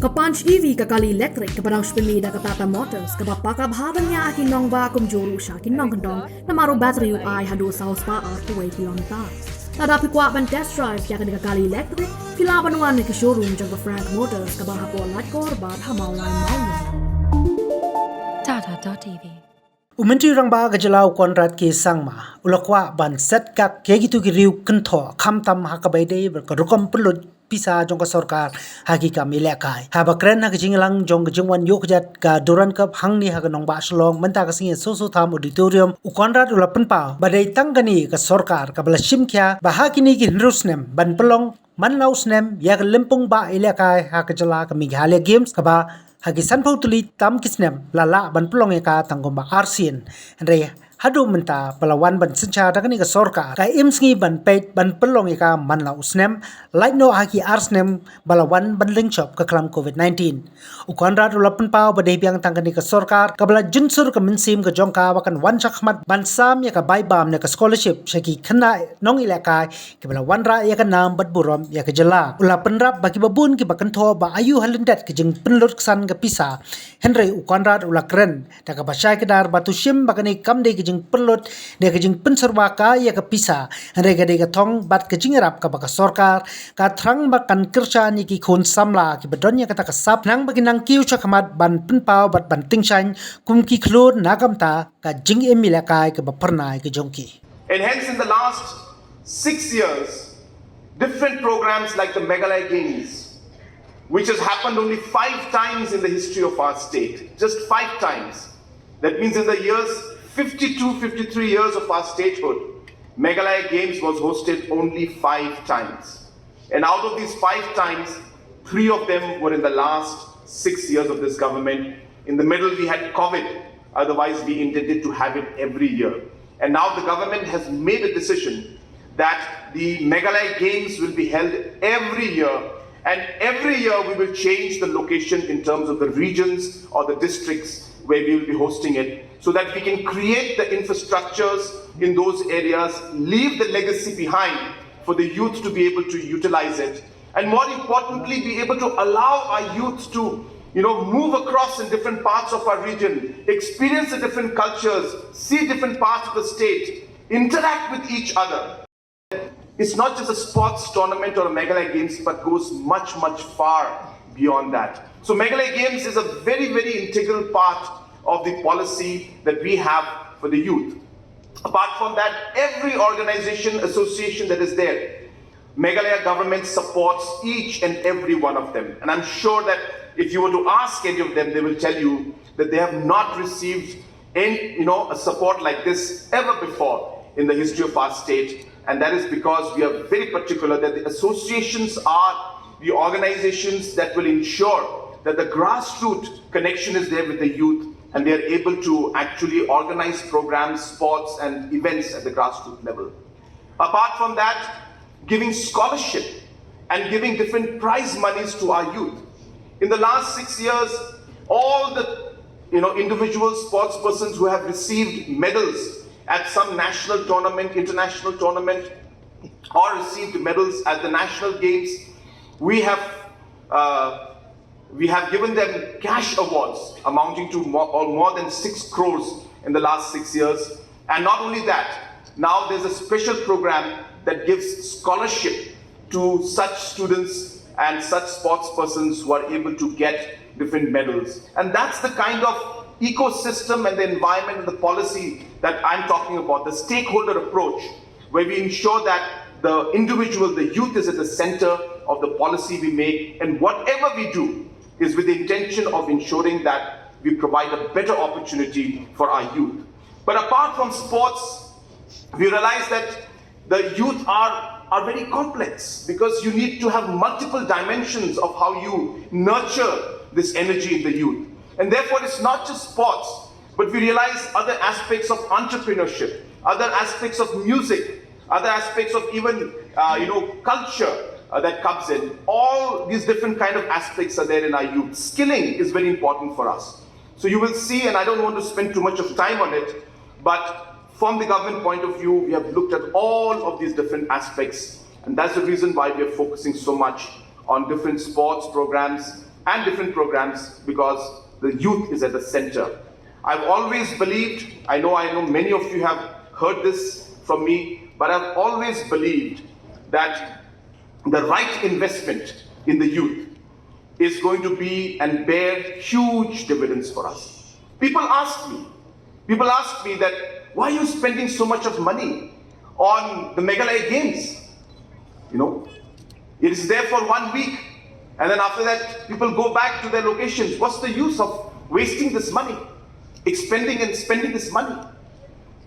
Kapanch EV kakali electric kabarang spinida katata motors kabapaka bahadanya akin nong ba kumjuru siya kin nong kandong na maro battery ay hado sa hospa ar 2 kilometers. Nadapi kwa ban test drive ya kakali electric kilaban wan ni showroom jang Frank Motors kabahapo lat korbat hamaw line maunin. Tata.tv Umentri rang ba gajalau Conrad ke sangma ulakwa ban set kak ke gitu ki riu kentho khamtam hakabai dei berkarukom pelut Pisa jong ka sarkar hagi ka milekai haba kren ha jinglang jong jingwan yok jat ka duran kap hangni ha nong ba Shillong menta ka singe so tham auditorium u Conrad ulapan pa badai tanggani ka sarkar ka bala shimkya ba hakini ki hinrusnem ban pelong manlau snem ya ka lempung ba ilekai ha ka jala ka Meghalaya games ka ba hagi sanpau tuli tam kisnem lala ban pelong ka tanggom ba arsin Hynrei hadu menta pelawan ban sencha dakani ka sarkar ka imsngi ban pet ban pelong ka manlau snem like no haki arsnem balawan ban lingchop ka klam COVID-19 u Conrad ulapan pau badai biang tangkani ka sarkar ka bala junsur ka minsim ka jongka wakan wan chakmat ban sam ya ka baibam ne ka scholarship shaki khana nong ilakai ka bala wan ra ya ka nam bat burom ya ka jylla ulapan rap bagi babun ki bakan tho ba ayu halindat ka jing penlut san ka Pisa Hynrei u Conrad ulakren da ka basai ka dar batu shim bakani kam de ka perlut dia kejing Pynsyrwa ka ya ke Pisa Hynrei ka de ka thong bat kejing Iarap ka baka sarkar ka thrang bakan kerja ni ki khun Samla ki bedonya kata ka sap nang bagi nang kiu chakamat ban penpau bat ban tingshang kum ki khlud nagamta ka jing emila kai ka bapernai ka jongki. And hence in the last 6 years different programs like the Meghalaya Games, which has happened only 5 times in the history of our state, just 5 times. That means in the years 53 years of our statehood, Meghalaya Games was hosted only 5 times. And out of these 5 times, 3 of them were in the last 6 years of this government. In the middle we had COVID, otherwise we intended to have it every year. And now the government has made a decision that the Meghalaya Games will be held every year, and every year we will change the location in terms of the regions or the districts where we will be hosting it, so that we can create the infrastructures in those areas, leave the legacy behind for the youth to be able to utilize it, and more importantly, be able to allow our youth to move across in different parts of our region, experience the different cultures, see different parts of the state, interact with each other. It's not just a sports tournament or a Meghalaya Games, but goes much far beyond that. So Meghalaya Games is a very integral part of the policy that we have for the youth. Apart from that, every organization, association that is there, Meghalaya government supports each and every one of them. And I'm sure that if you were to ask any of them, they will tell you that they have not received any, a support like this ever before in the history of our state. And that is because we are very particular that the associations are the organizations that will ensure that the grassroots connection is there with the youth, and they are able to actually organize programs, sports and events at the grassroots level. Apart from that, giving scholarship and giving different prize monies to our youth. In the last 6 years, all the individual sports persons who have received medals at some national tournament, international tournament, or received medals at the national games, we have given them cash awards amounting to more than 6 crores in the last 6 years. And not only that, now there's a special program that gives scholarship to such students and such sports persons who are able to get different medals. And that's the kind of ecosystem and the environment and the policy that I'm talking about, the stakeholder approach, where we ensure that the individual, the youth, is at the center of the policy we make, and whatever we do is with the intention of ensuring that we provide a better opportunity for our youth. But apart from sports, we realize that the youth are very complex, because you need to have multiple dimensions of how you nurture this energy in the youth. And therefore it's not just sports, but we realize other aspects of entrepreneurship, other aspects of music, other aspects of even culture that comes in. All these different kind of aspects are there in our youth. Skilling is very important for us. So you will see, and I don't want to spend too much of time on it, but from the government point of view, we have looked at all of these different aspects, and that's the reason why we are focusing so much on different sports programs, and different programs because the youth is at the center. I've always believed, I know many of you have heard this from me, but I've always believed that the right investment in the youth is going to be and bear huge dividends for us. People ask me that, why are you spending so much of money on the Meghalaya Games? You know, it is there for 1 week, and then after that, people go back to their locations. What's the use of wasting this money, expending and spending this money?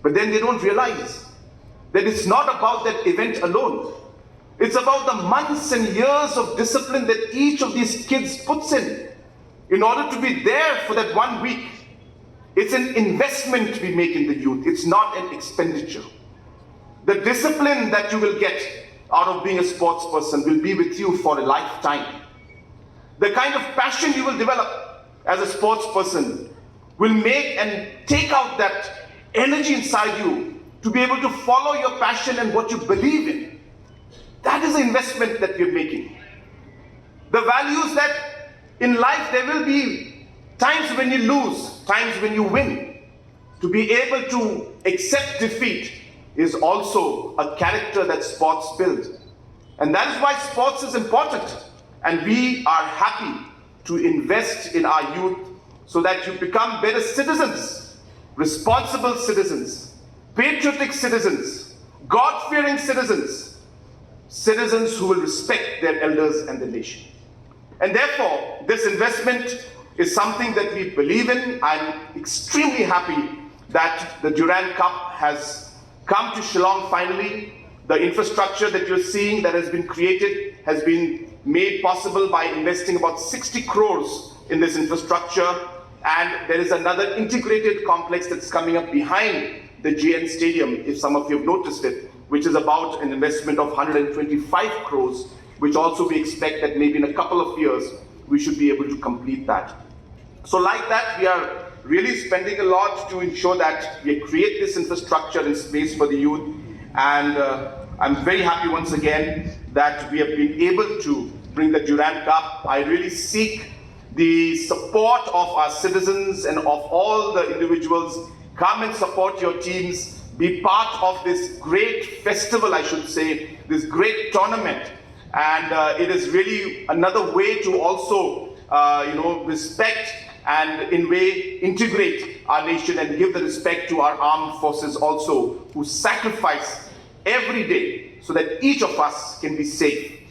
But then they don't realize that it's not about that event alone. It's about the months and years of discipline that each of these kids puts in order to be there for that 1 week. It's an investment we make in the youth. It's not an expenditure. The discipline that you will get out of being a sports person will be with you for a lifetime. The kind of passion you will develop as a sports person will make and take out that energy inside you to be able to follow your passion and what you believe in. That is the investment that we're making. The values that in life there will be times when you lose, times when you win. To be able to accept defeat is also a character that sports builds. And that is why sports is important. And we are happy to invest in our youth so that you become better citizens, responsible citizens, patriotic citizens, God-fearing citizens, citizens who will respect their elders and the nation. And therefore, this investment is something that we believe in. I'm extremely happy that the Durand Cup has come to Shillong finally. The infrastructure that you're seeing that has been created has been made possible by investing about 60 crores in this infrastructure. And there is another integrated complex that's coming up behind the JN Stadium, if some of you have noticed it, which is about an investment of 125 crores, which also we expect that maybe in a couple of years, we should be able to complete that. So like that, we are really spending a lot to ensure that we create this infrastructure and space for the youth. And I'm very happy once again that we have been able to bring the Durand Cup. I really seek the support of our citizens and of all the individuals. Come and support your teams. Be part of this great festival, I should say, this great tournament. And it is really another way to also, respect and in way integrate our nation and give the respect to our armed forces also, who sacrifice every day so that each of us can be safe.